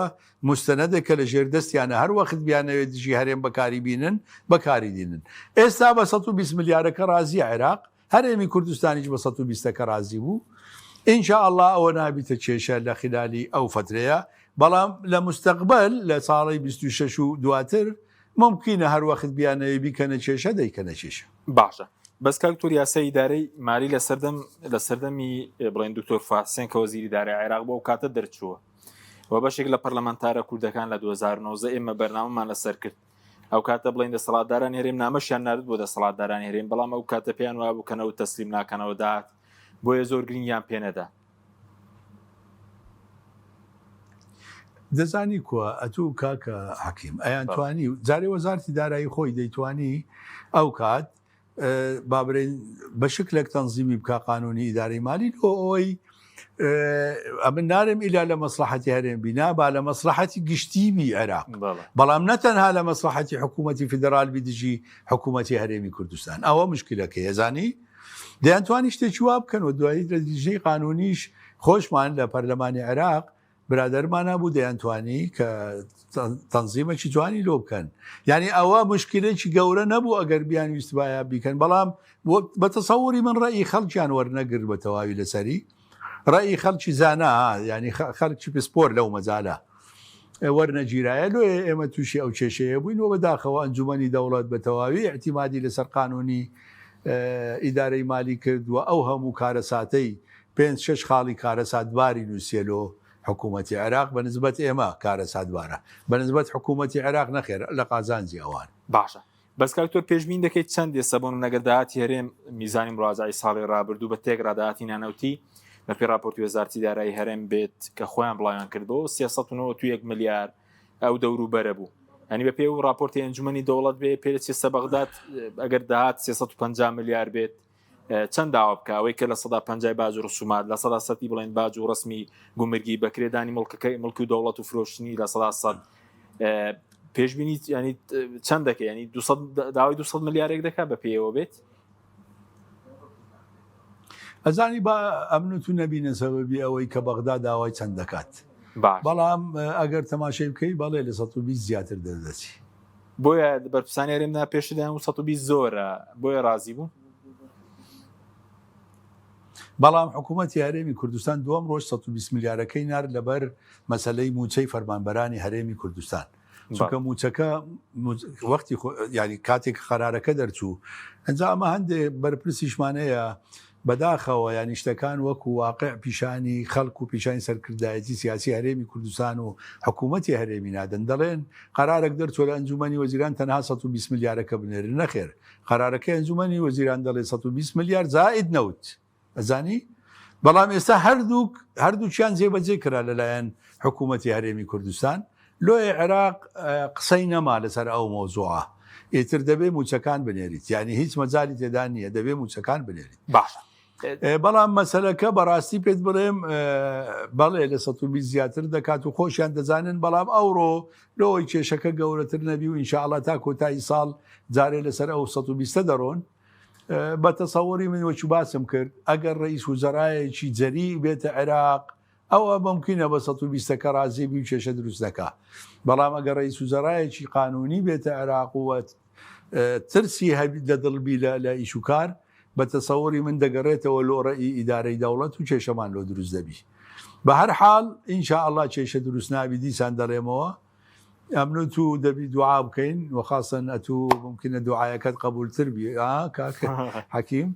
مستەنەدێکە لە ژێردەستیانە هەر وەخت بیانەوێت دژی هەرێم بەکاری بینن بەکاری دێنن. ئێستا بە 120 ملیارەکە ڕازی عێراق، هەرێمی کوردستانیش بە 120ەکە ڕازی بوو. ئینشاء الله ئەوە نابیتە کێشە لە خلالی ئەو فترەیە، بەڵام لە مستەقبل لە ساڵی 26 و دواتر ممکنە هەر وەخت بیانەوەی بیکەنە کێشە دەیکەنە کێشە. باشە بەس کاکتۆر یاسای ئیدارەی مالی لە سەردەمی بڵێن دکتۆر فاسێن کە وەزیری ئیدارەی عێراق بۆ ئەو کاتە دەرچووە و بەشێک لە پەرلەمانتارە کوردەکان لە 2009 ئێمە بەرنامەمان لەسەر کرد ئەو کاتە بڵێن دەسەڵاتداران هێرێم نامەشیان نارد بۆ دەسەڵاتداران هێرێم بەڵام ئەو کاتە پێیان وا بکەنەوە تەسلیم ناکەنەوە داات بۆیە زۆر گرنگیان پێنەدا. دەزانی کووە ئەتوو کاکە حەکیم ئەیان توانی جارێ وەزارتی دارایی خۆی دەیتوانی ئەو کات بابرێن بە شکلێک تەنزیمی بکە قانونی ئیدارەی مالی لۆ ئەوەی ئەمن نارم ئیلا لە مەسلحەتی هەرێم بینا با لە مەسلحەتی گشتیبی عێراق بەڵام نەتەنها لە مەسلحەتی حکوومەتی فیدرال بیدژی حکوومەتی هەرێمی کوردستان ئەوە مشکلەکە ێزانی دەیانتوانی شتێکی وا بکەن و دوایی لە دیژەی قانونیش خۆشمان لە پەرلەمانی عێراق برادەرمان نبوو دەیانتوانی کە تەنزیمێکی جوانی لۆ بکەن یعنی ئەوە مشکلێکی گەورە نەبوو ئەگەر بیان ویستبایە بیکەن بەڵام بە تەسەووری من ڕێی خەڵکیان وەرنەگر بە تەواوی لەسەری ڕێی خەڵکی زانا ینی خەڵکی پسپۆر لەو مەجالە وەرنەگیرایە لۆ ئێمە تووشی ئەو کێشەیە بووینەوە بەداخەوە ئەنجومەنی دەوڵەت بە تەواوی احتیمادی لەسەر قانونی ئیدارەی مالی کردووە ئەو هەموو کارەساتەی 5-6 خاڵی کارەساتباری نووسێلۆ حکوومەتی عێراق بە نسبەت ئێمە کارەساتبارە بە نسبەت حکوومەتی عێراق نەخێر لە قازانجی ئەوان باشە بەس کاکتۆر پێشبین دەکەیت چەند دێسەبوون نەگەداهاتی هەرێم میزانی مڕازای ساڵی ڕابردوو بە تێک ڕاداهاتی نانەوتی بەپی راپۆرتی وەزارتی دارایی هەرێم بێت کە خۆیان بڵاویان کردەوە 391 ملیار ئەو دەوروبەرە بوو ئەنی بە پێ و راپۆرتی ئەنجومەنی دەوڵەت بێ پێرەچی سەبەغداد ئەگەر داهات 350 ملیار بێت چەند داوا بکە ئەوەی کە لە 150 باج و ڕسومات لە 100 بڵێن باج و ڕسمی گومرگی بەکرێدانی مڵکەکەی مڵکی و دەوڵەت و فرۆشتنی لە 100 پێشبینی ینی چەند دەکە ینی داوای 200 ملیارێک دەکات بە پێیەوە بێت ئەزانی بە ئەمن تو نەبینە سەبەبی ئەوەی کە بەغدا داوای چەند دەکات بەڵام ئەگەر تەماشای بکەی بەڵێ لە 120 زیاتر دەدەچی بۆیە بەرپرسانی هەرێمدا پێشدایان و 120 زۆرە بۆیە ڕازی بوو بەڵام حکوومەتی هەرێمی کوردستان دووەم ڕۆژ 120 میلیارەکەی نارد لەبەر مەسەلەی موچەی فەرمانبەرانی هەرێمی کوردستان چونکە موچەکە وەختی ینی کاتێک قەرارەکە دەرچوو ئەنجا ئەمە هەندێک بەرپرسیشمانەیە بەداخەوە یانی شتەکان وەکو واقع پیشانی خەڵک و پیشانی سەرکردایەتی سیاسی هەرێمی کوردستان و حکوومەتی هەرێمی نادەن دەڵێن قەرارێک دەرچۆ لە ئەنجومەنی وەزیران تەنها 120 میلیارەکە بنێرن نەخێر قەرارەکەی ئەنجومەنی وەزیران دەڵێ 120 میلیارد زائید نەوت ئەزانی بەڵام ئێستا هەردووچیان جێبەجێ کرا لەلایەن حکوومەتی هەرێمی کوردستان لۆی عێراق قسەی نەما لەسەر ئەو مۆزوعە ئیتر دەبێ موچەکان بنێریت یعنی هیچ مەجای تێدا نییە دەبێ موچەکان بنێریت باش بەڵام مەسەلەکە بەڕاستی پێت بڵێم بەڵێ لە 120 زیاتر دەکات و خۆشیان دەزانن بەڵام ئەوڕۆ لەوەی کێشەکە گەورەتر نەبی و ئینشاءڵڵا تا کۆتایی ساڵ جارێ لەسەر ئەو 120 دەڕۆن بە تەسەووری من وەچ باسم کرد ئەگەر ڕئیس وزەرایەکی جەری بێتە عێراق ئەوە ممکنە بە 120ەکە ڕازێبی و کێشە دروست دەکات بەڵام ئەگەر ڕئیس وزەرایەکی قانونی بێتە عێراق و ترسی هەبی لە دڵبی لە ئیشوکار بە تەسەووری من دەگەڕێتەوە لۆڕەئی ئیدارەی دەوڵەت و کێشەمان لۆ دروست دەبی بە هەر حاڵ ئینشاءڵڵا کێشە دروست نابی دیسان دەڕێمەوە ئەمن تو دەبی دوعا بکەین وەخاصەن ئەتوو ممکنە دوعایەکەت قبولتر بی حەکیم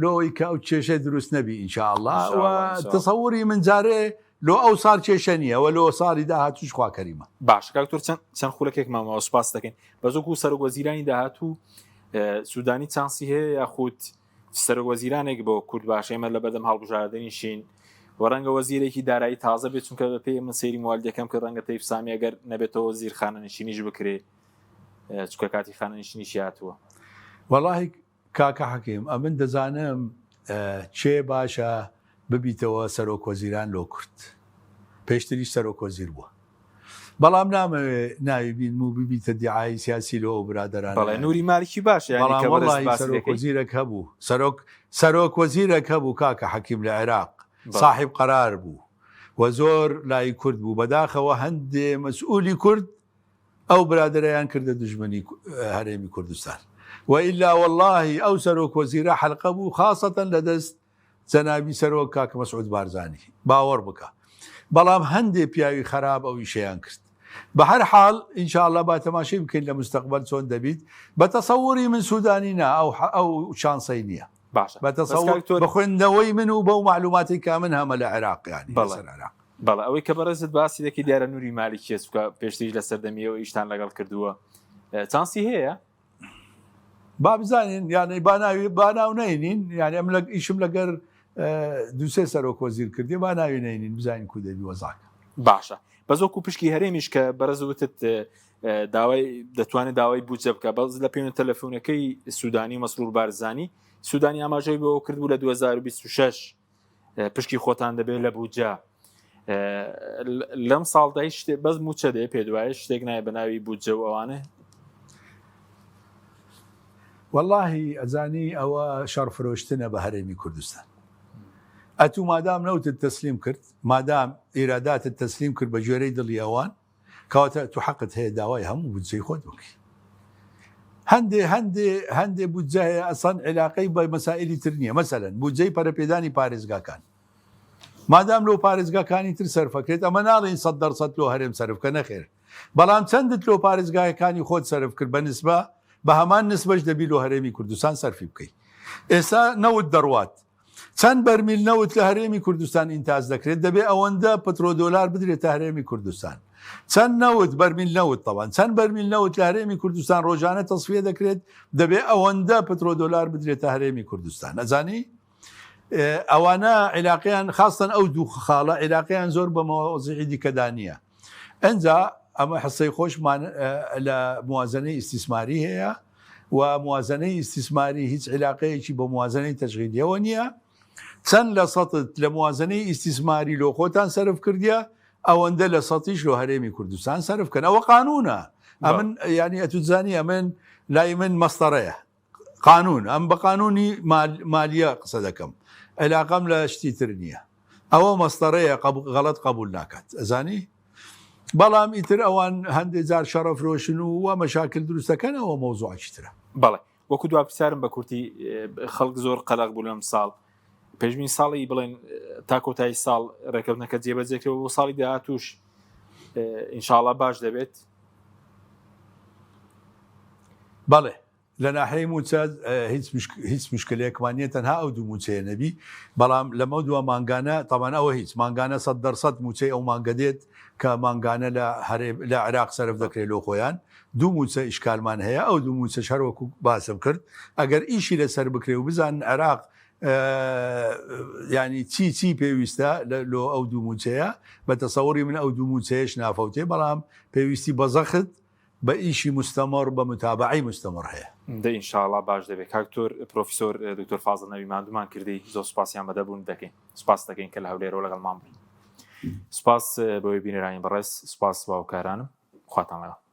لۆی کە ئەو کێشە دروست نەبی ئینشاءڵڵا و تەسەووری من جارێ لۆ ئەو ساڵ کێشە نییە و لۆ ساڵی داهاتوش خوا کەریمە باش کاکتۆر چەند خولەکێک مامەوە سوپاس دەکەین بەزۆکو سەرۆکوەزیرانی داهاتوو سوودانی چانسی هەیە یاخود سەرۆکوەزیرانێک بۆ کورد باش ئێمە لە بەردەم هەڵبژاردننیشین و ڕەنگە وەزیرێکی دارایی تازە بێت چونکە بە پێی من سەیری موالدەکەم کە ڕەنگە تەیف سامی ئەگەر نەبێتەوە زیر خانەنشینیش بکرێ چونکە کاتی خانەنشینیش هاتووە وەڵاهی کاکە حەکیم ئەمن دەزانم چێ باشە ببیتەوە سەرۆکوەزیران لۆ کورد پێشتریش سەرۆکوەزیر بووە بەڵام نامەوێ ناوی بین و ببیتە دیعای سیاسی لەوە برادەران بەڵێ نوری مالکی باش سەرۆکوەزیرێک هەبوو سەرۆکوەزیرێک هەبوو کاکە حەکیم لە عێراق صاحب قرار بوو و زۆر لای کورد بوو بەداخەوە هەندێ مەسئولی کورد ئەو برادەرەیان کردە دژمنی هەرێمی کوردستان وئیلا واللهی ئەو سەرۆکوەزیرە حەلقە بوو خاصەتەن لە دەست جەنابی سەرۆک کاکە مەسعود بارزانی باوەڕ بکە بەڵام هەندێ پیاوی خراپ ئەو ئیشەیان کرد بهر حال إن شاء الله باتماشي يمكن لمستقبل سون دبيت بتصوري من سودانينا أو شانصينية باشە بتصور بخوندوي منه بو معلوماتي كامنها مال العراق يعني العراق بەڵێ ئەوەی کە بەڕێزت باسی دەکەی دیارە نووری مالیکیە چکە پێشتریش لە سەردەمیەوە ئیشتان لەگەڵ کردووە چانسی هەیە با بزانین يعني باناو نینین يعني ئەم ئیشم لەگەر دووسێ سەرۆک وەزیر کردی با ناوی نینین بزانین کو دەبی وەزاکە باشە بەزۆکو پشکی هەرێمیش کە بەرەزوتت داوای دەتوانێت داوای بودجە بکە بەڵز لە پێوە تەلەفۆنەکەی سوودانی مەسرور بارزانی سوودانی ئاماژەی بۆ کردبوو لە 2026 پشکی خۆتان دەبێت لە بودجە لەم ساڵدای بەس موچە دێ پێ دوایە شتێک نایە بە ناوی بودجە و ئەوانە والله ئەزانی ئەوە شەڕفرۆشتنە بە هەرێمی کوردستان ئەتوو مادام نەوتت تەسلیم کرد مادام ئێراداتت تەسلیم کرد بە ژێرەی دڵی ئەوان کەواتە تو حەقت هەیە داوای هەموو بودجەی خۆت بکەی هەندێ بودجە هەیە ئەسەن علاقەی بە مەسائلی تر نییە مەسەلەن بودجەی پەرەپێدانی پارێزگاکان مادام لەو پارێزگاکانی تر سەرفەکرێت ئەمە ناڵێن 100% لۆ هەرێم سەرفکە نەخێر بەڵام چەندت لۆ پارێزگایەکانی خۆت سەرف کرد بە نسبە بە هەمان نسبەش دەبی لۆ هەرێمی کوردستان سەرفی بکەیت ئێستا نەوت دەڕوات چەند بەرمیل نەوت لە هەرێمی کوردستان ئینتاز دەکرێت دەبێ ئەوەندە پترۆدۆلار بدرێتە هەرێمی کوردستان چەند نەوت بەرمیل نەوت تەوان چەند بەرمیل نەوت لە هەرێمی کوردستان ڕۆژانە تەسفیە دەکرێت دەبێ ئەوەندە پترۆدۆلار بدرێتە هەرێمی کوردستان ئەزانی ئەوانە عێلاقیان خاستن ئەو دوو خاڵە عێلاقیان زۆر بە مەوەزیعی دیکەدا نییە ئەنجا ئەمە حسەی خۆشمان لە موازنەی ئیستیسماری هەیە و موازنەی ئیستیسماری هیچ عێلاقەیەکی بە موازنەی تەشغیلیەوە نییە چەند لە سەدت لە موازنەی ئیستیسماری لۆ خۆتان سەرف کردیە ئەوەندە لە سەتیش لۆ هەرێمی کوردستان سەرفکەن ئەوە قانونە ئەمن ینی ئەتوزانی ئەمن لای من مەستەڕەیە قانون ئەم بە قانونی مالیە قسە دەکەم عێلاقەم لە شتی تر نییە ئەوە مەستەڕەیە غەڵەت قبول ناکات ئەزانی بەڵام ئیتر ئەوان هەندێک جار شەڕەفرۆشن و مەشاکل دروستەکەنەوە مۆزوعی ترە بەڵێ وەکو دوا پرسیارم بە کورتی خەڵک زۆر قەلق بوو لەم ساڵ پێشبین ساڵی بڵێن تا کۆتایی ساڵ ڕێکەوتنەکە جێبەجێکرەوە بۆ ساڵی داهاتوش ئینشاڵڵا باش دەبێت بەڵێ لە ناحەی موچە هیچ مشکلەیەکمانە تەنها ئەو دوو موچەیە نەبی بەڵام لەمە دووە مانگانە تاوان ئەوە هیچ مانگانە 100% موچەی ئەو مانگە دێت کە مانگانە لە عێراق سەرف دەکرێت لۆ خۆیان دوو موچە ئیشکالمان هەیە ئەو دوو موچە شەروەکو باسم کرد ئەگەر ئیشی لەسەر بکرێ و بزان عێراق ینی چی پێویستە لۆ ئەو دوو موچەیە بە تەسەوری من ئەو دوو موچەیەش نافەوتێ بەڵام پێویستی بەزەخت بە ئیشی مستەمەڕ بە متابعی مستەمەڕ هەیە ئینشاءڵڵا باش دەبێت کاکتۆر پرۆفیسۆر دکتۆر فازڵ نەوی مادومان کردی زۆر سوپاسیان بەدەبوون دەکەین سوپاس دەکەین کە لە هەولێرەوە لەگەڵمان بووین سوپاس بۆی بینێرانی بەڕێز سوپاس باوکارانم خواتان لەگەڵ